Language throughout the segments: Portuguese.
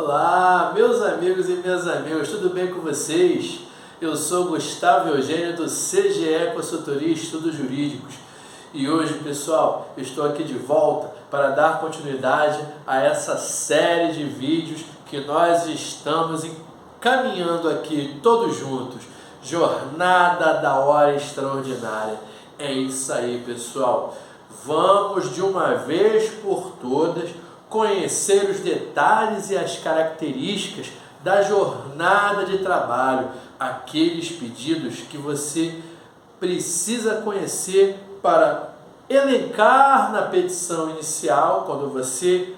Olá, meus amigos e minhas amigas, tudo bem com vocês? Eu sou Gustavo Eugênio do CGE Consultoria e Estudos Jurídicos e hoje, pessoal, estou aqui de volta para dar continuidade a essa série de vídeos que nós estamos encaminhando aqui todos juntos. Jornada da Hora Extraordinária. É isso aí, pessoal. Vamos de uma vez por todas conhecer os detalhes e as características da jornada de trabalho, aqueles pedidos que você precisa conhecer para elencar na petição inicial, quando você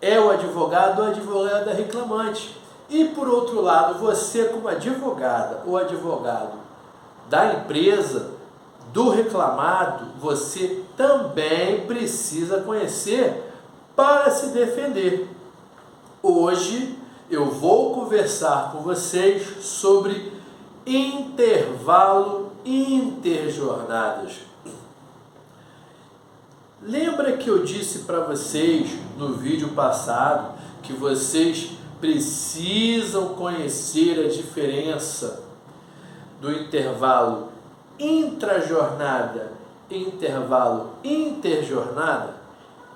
é o advogado ou advogada reclamante. E por outro lado, você como advogada ou advogado da empresa, do reclamado, você também precisa conhecer para se defender. Hoje eu vou conversar com vocês sobre intervalo interjornadas. Lembra que eu disse para vocês no vídeo passado que vocês precisam conhecer a diferença do intervalo intrajornada e intervalo interjornada?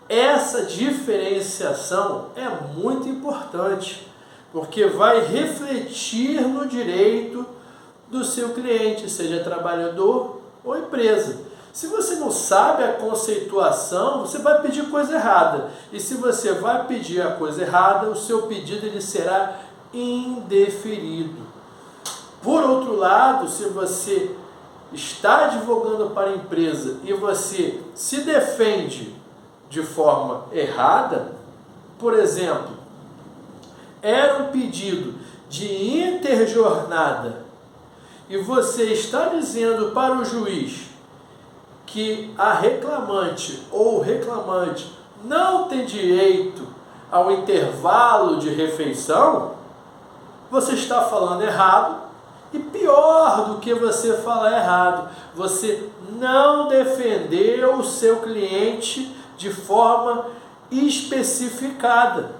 Essa diferenciação é muito importante, porque vai refletir no direito do seu cliente, seja trabalhador ou empresa. Se você não sabe a conceituação, você vai pedir coisa errada. E se você vai pedir a coisa errada, o seu pedido ele será indeferido. Por outro lado, se você está advogando para a empresa e você se defende de forma errada, por exemplo, era um pedido de interjornada e você está dizendo para o juiz que a reclamante ou o reclamante não tem direito ao intervalo de refeição, você está falando errado. E pior do que você falar errado, você não defendeu o seu cliente de forma especificada.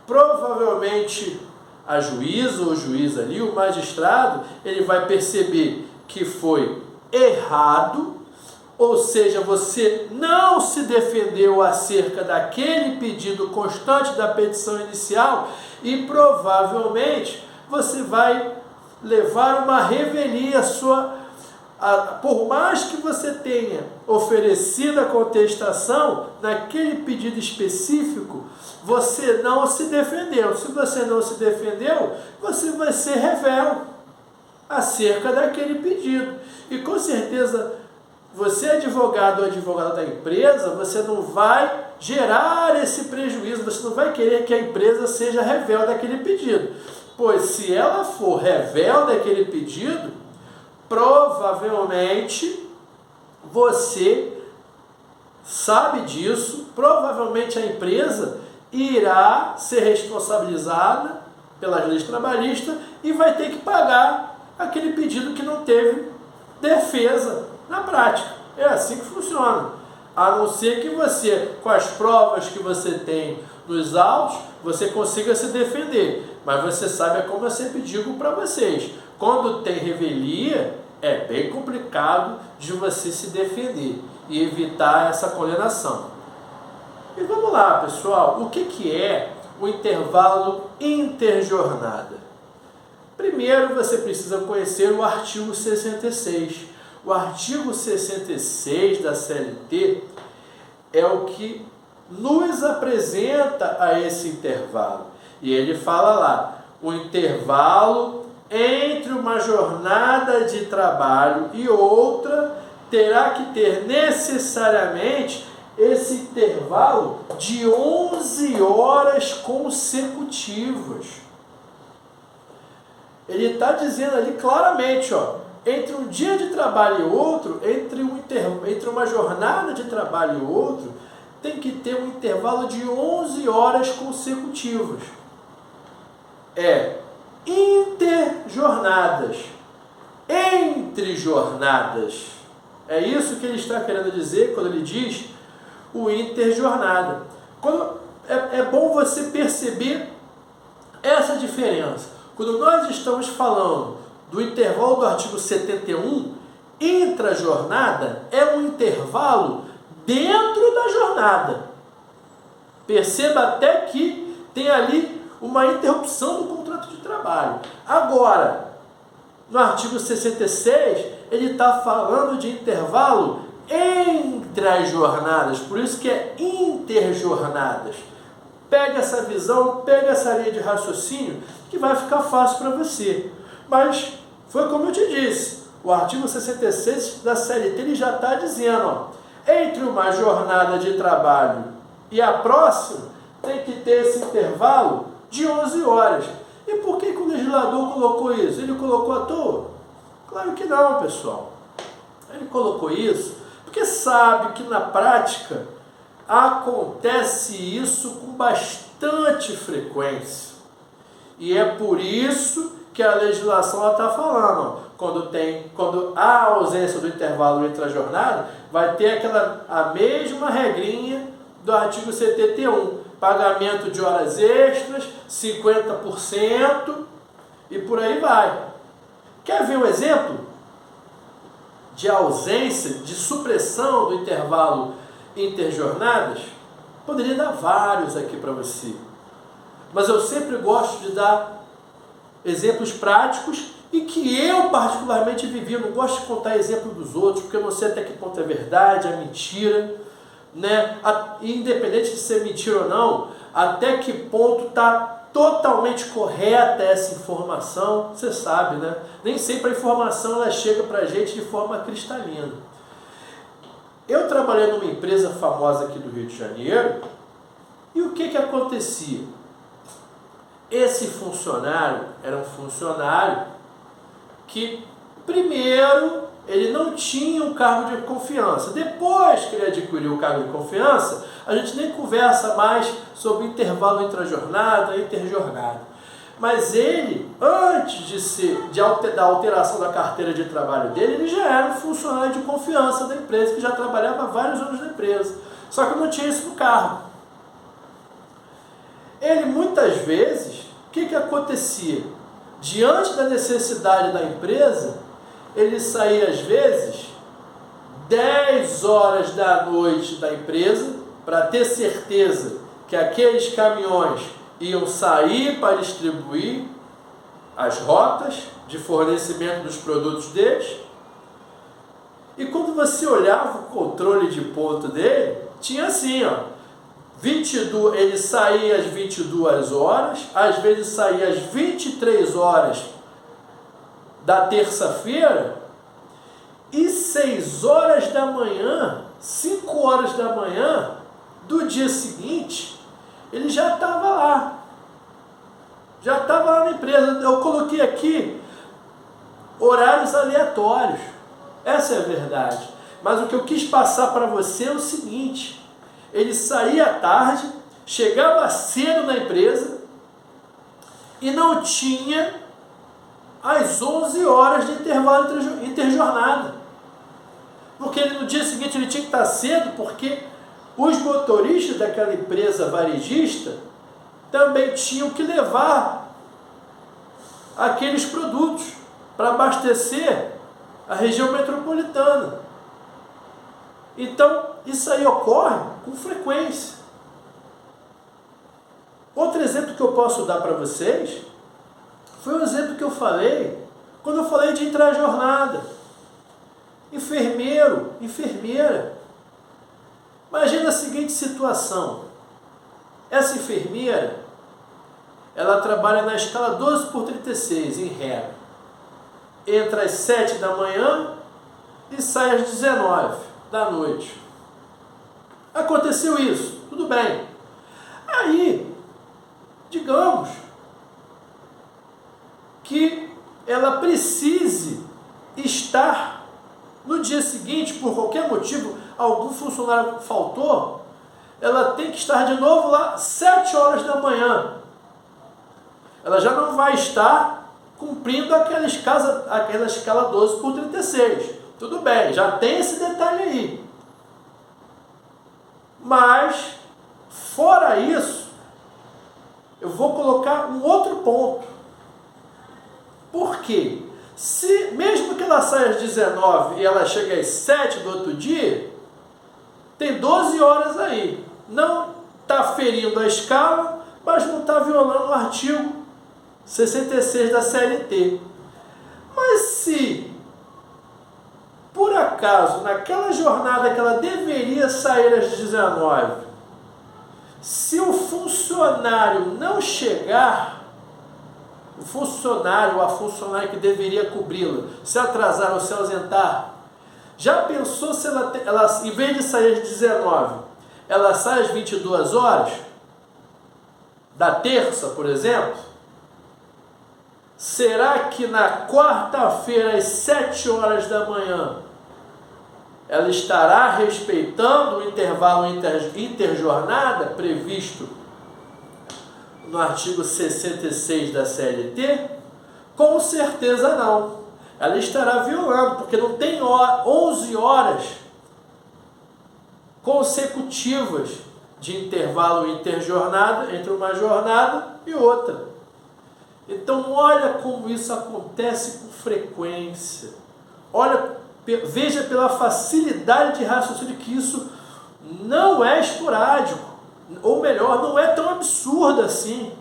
Provavelmente a juíza ou o juiz ali, o magistrado, ele vai perceber que foi errado, ou seja, você não se defendeu acerca daquele pedido constante da petição inicial e provavelmente você vai levar uma revelia sua. Por mais que você tenha oferecido a contestação naquele pedido específico, você não se defendeu. Se você não se defendeu, você vai ser rével acerca daquele pedido. E com certeza, você advogado ou advogada da empresa, você não vai gerar esse prejuízo, você não vai querer que a empresa seja rével daquele pedido. Pois se ela for rével daquele pedido, provavelmente você sabe disso, provavelmente a empresa irá ser responsabilizada pela leis trabalhista e vai ter que pagar aquele pedido que não teve defesa na prática. É assim que funciona. A não ser que você, com as provas que você tem nos autos, você consiga se defender. Mas você sabe, como eu sempre digo para vocês, quando tem revelia, é bem complicado de você se defender e evitar essa condenação. E vamos lá, pessoal, o que é o intervalo interjornada? Primeiro, você precisa conhecer o artigo 66. O artigo 66 da CLT é o que nos apresenta a esse intervalo. E ele fala lá, o intervalo entre uma jornada de trabalho e outra terá que ter necessariamente esse intervalo de 11 horas consecutivas. Ele está dizendo ali claramente, ó, entre um dia de trabalho e outro, entre uma jornada de trabalho e outro, tem que ter um intervalo de 11 horas consecutivas. É interjornadas, entre jornadas. É isso que ele está querendo dizer quando ele diz o interjornada. É bom você perceber essa diferença. Quando nós estamos falando do intervalo do artigo 71, intrajornada é um intervalo dentro da jornada. Perceba até que tem ali uma interrupção do contrato de trabalho. Agora, no artigo 66, ele está falando de intervalo entre as jornadas, por isso que é interjornadas. Pega essa visão, pega essa linha de raciocínio, que vai ficar fácil para você. Mas, foi como eu te disse, o artigo 66 da CLT ele já está dizendo, ó, entre uma jornada de trabalho e a próxima, tem que ter esse intervalo de 11 horas. E por que o legislador colocou isso? Ele colocou à toa? Claro que não, pessoal. Ele colocou isso porque sabe que na prática acontece isso com bastante frequência. E é por isso que a legislação está falando, ó, quando há ausência do intervalo entre a jornada, vai ter a mesma regrinha do artigo 71, pagamento de horas extras, 50% e por aí vai. Quer ver um exemplo de ausência, de supressão do intervalo interjornadas? Poderia dar vários aqui para você, mas eu sempre gosto de dar exemplos práticos e que eu particularmente vivi. Eu não gosto de contar exemplo dos outros, porque eu não sei até que ponto é verdade, é mentira, né? Independente de ser mentira ou não, até que ponto está totalmente correta essa informação, você sabe, né? Nem sempre a informação ela chega para a gente de forma cristalina. Eu trabalhei numa empresa famosa aqui do Rio de Janeiro, e o que acontecia? Esse funcionário era um funcionário que, primeiro, ele não tinha um cargo de confiança. Depois que ele adquiriu o cargo de confiança, a gente nem conversa mais sobre intervalo entre a jornada e interjornada. Mas ele, antes da alteração da carteira de trabalho dele, ele já era um funcionário de confiança da empresa, que já trabalhava há vários anos na empresa. Só que não tinha isso no cargo. Ele, muitas vezes, o que acontecia? Diante da necessidade da empresa, ele saía, às vezes, 10 horas da noite da empresa, para ter certeza que aqueles caminhões iam sair para distribuir as rotas de fornecimento dos produtos deles. E quando você olhava o controle de ponto dele, tinha assim, ó, ele saía às 22 horas, às vezes saía às 23 horas da terça-feira, e 6 horas da manhã, 5 horas da manhã do dia seguinte, ele já estava lá. Já estava lá na empresa. Eu coloquei aqui horários aleatórios. Essa é a verdade. Mas o que eu quis passar para você é o seguinte: ele saía à tarde, chegava cedo na empresa e não tinha as 11 horas de intervalo interjornada. Porque no dia seguinte ele tinha que estar cedo, porque os motoristas daquela empresa varejista também tinham que levar aqueles produtos para abastecer a região metropolitana. Então, isso aí ocorre com frequência. Outro exemplo que eu posso dar para vocês foi o exemplo que eu falei quando eu falei de intrajornada. Enfermeiro, enfermeira. Imagina a seguinte situação. Essa enfermeira, ela trabalha na escala 12/36, em regra. Entra às 7 da manhã e sai às 19 da noite. Aconteceu isso, tudo bem. Aí, digamos que ela precise estar no dia seguinte, por qualquer motivo, algum funcionário faltou, ela tem que estar de novo lá 7 horas da manhã. Ela já não vai estar cumprindo aquela escala 12/36. Tudo bem, já tem esse detalhe aí. Mas, fora isso, eu vou colocar um outro ponto. Por quê? Se, mesmo que ela saia às 19 e ela chegue às 7 do outro dia, tem 12 horas aí. Não está ferindo a escala, mas não está violando o artigo 66 da CLT. Mas se, por acaso, naquela jornada que ela deveria sair às 19, se o funcionário não chegar, o funcionário ou a funcionária que deveria cobri-la, se atrasar ou se ausentar, já pensou se ela, em vez de sair às 19, ela sai às 22 horas, da terça, por exemplo? Será que na quarta-feira, às 7 horas da manhã, ela estará respeitando o intervalo interjornada previsto no artigo 66 da CLT? Com certeza não. Ela estará violando, porque não tem 11 horas consecutivas de intervalo interjornada entre uma jornada e outra. Então, olha como isso acontece com frequência. Veja pela facilidade de raciocínio que isso não é esporádico, ou melhor, não é tão absurdo assim.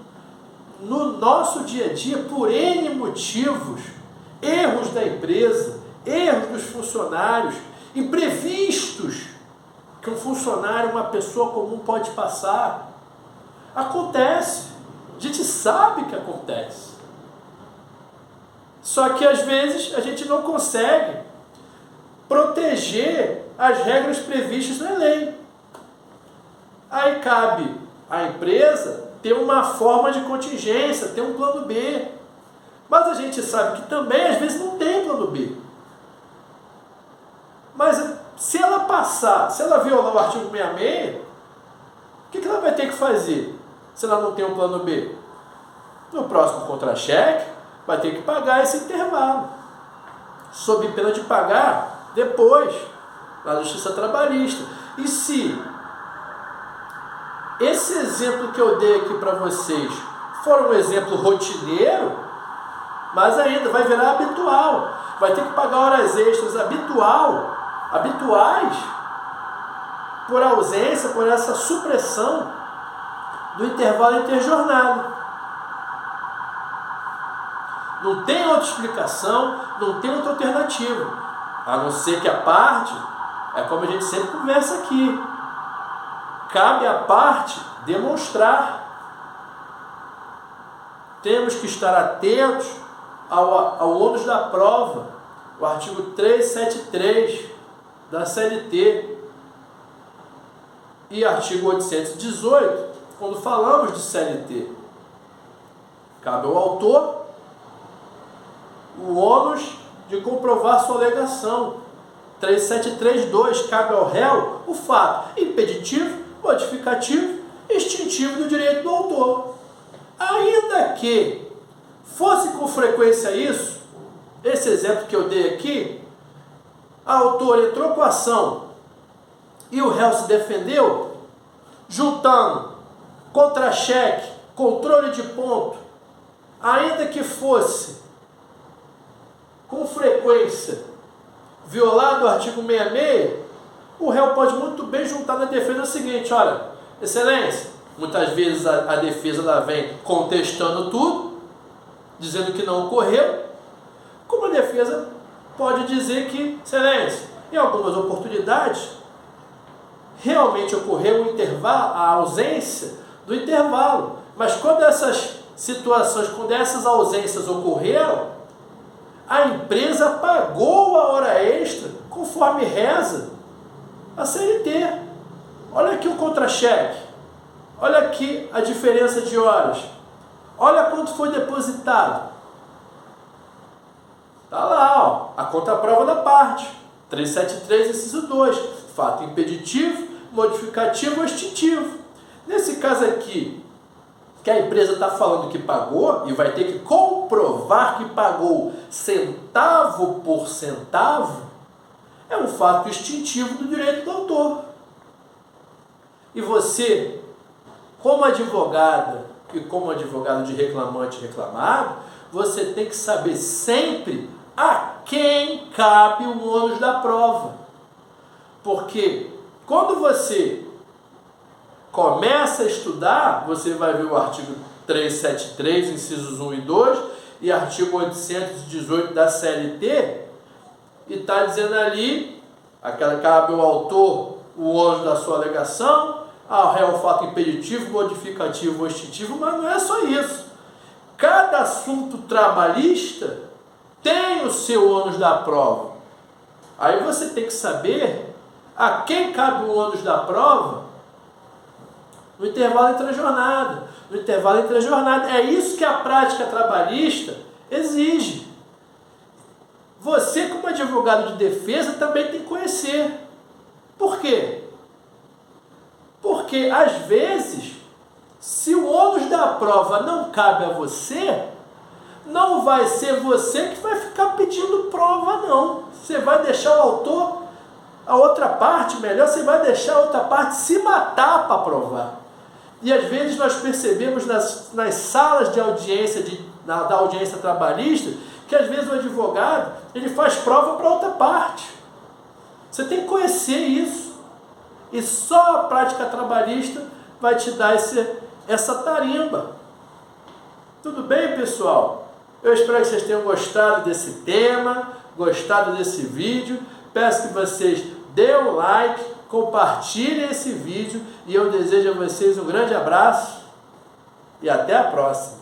No nosso dia a dia, por N motivos, erros da empresa, erros dos funcionários, imprevistos que um funcionário, uma pessoa comum pode passar, acontece. A gente sabe que acontece. Só que às vezes a gente não consegue proteger as regras previstas na lei. Aí cabe à empresa ter uma forma de contingência, ter um plano B. Mas a gente sabe que também às vezes não tem plano B. Mas se ela passar, se ela violar o artigo 66, o que ela vai ter que fazer se ela não tem um plano B? No próximo contra-cheque, vai ter que pagar esse intervalo, sob pena de pagar depois, na Justiça Trabalhista. E se esse exemplo que eu dei aqui para vocês for um exemplo rotineiro, mas ainda vai virar habitual, vai ter que pagar horas extras habituais, por ausência, por essa supressão do intervalo interjornada. Não tem outra explicação, não tem outra alternativa, a não ser que a parte, é como a gente sempre conversa aqui, cabe à parte demonstrar. Temos que estar atentos ao ônus da prova, o artigo 373 da CLT e artigo 818, quando falamos de CLT. Cabe ao autor o ônus de comprovar sua alegação. 373.2, cabe ao réu o fato impeditivo, modificativo, extintivo do direito do autor. Ainda que fosse com frequência isso, esse exemplo que eu dei aqui, a autora entrou com a ação e o réu se defendeu, juntando contra-cheque, controle de ponto, ainda que fosse com frequência violado o artigo 66, o réu pode muito bem juntar na defesa o seguinte: olha, excelência, muitas vezes a defesa ela vem contestando tudo, dizendo que não ocorreu, como a defesa pode dizer que, excelência, em algumas oportunidades, realmente ocorreu um intervalo, a ausência do intervalo, mas quando essas situações, quando essas ausências ocorreram, a empresa pagou a hora extra, conforme reza a CLT. Olha aqui o contra-cheque, olha aqui a diferença de horas, olha quanto foi depositado. Está lá, ó, a contraprova da parte, 373, inciso 2, fato impeditivo, modificativo ou extintivo. Nesse caso aqui, que a empresa está falando que pagou e vai ter que comprovar que pagou centavo por centavo, é um fato extintivo do direito do autor. E você, como advogada, que como advogado de reclamante e reclamado, você tem que saber sempre a quem cabe o ônus da prova. Porque quando você começa a estudar, você vai ver o artigo 373, incisos 1 e 2, e artigo 818 da CLT, e está dizendo ali, cabe ao autor o ônus da sua alegação, ao réu fato impeditivo, modificativo ou extintivo, mas não é só isso. Cada assunto trabalhista tem o seu ônus da prova. Aí você tem que saber a quem cabe o ônus da prova no intervalo entre a jornada. No intervalo entre a jornada. É isso que a prática trabalhista exige. Você, como advogado de defesa, também tem que conhecer. Por quê? Porque, às vezes, se o ônus da prova não cabe a você, não vai ser você que vai ficar pedindo prova, não. Você vai deixar o autor, a outra parte, melhor, você vai deixar a outra parte se matar para provar. E, às vezes, nós percebemos nas salas de audiência, da audiência trabalhista, que, às vezes, o advogado ele faz prova para outra parte. Você tem que conhecer isso. E só a prática trabalhista vai te dar essa tarimba. Tudo bem, pessoal? Eu espero que vocês tenham gostado desse tema, gostado desse vídeo. Peço que vocês dêem um like, compartilhem esse vídeo e eu desejo a vocês um grande abraço e até a próxima.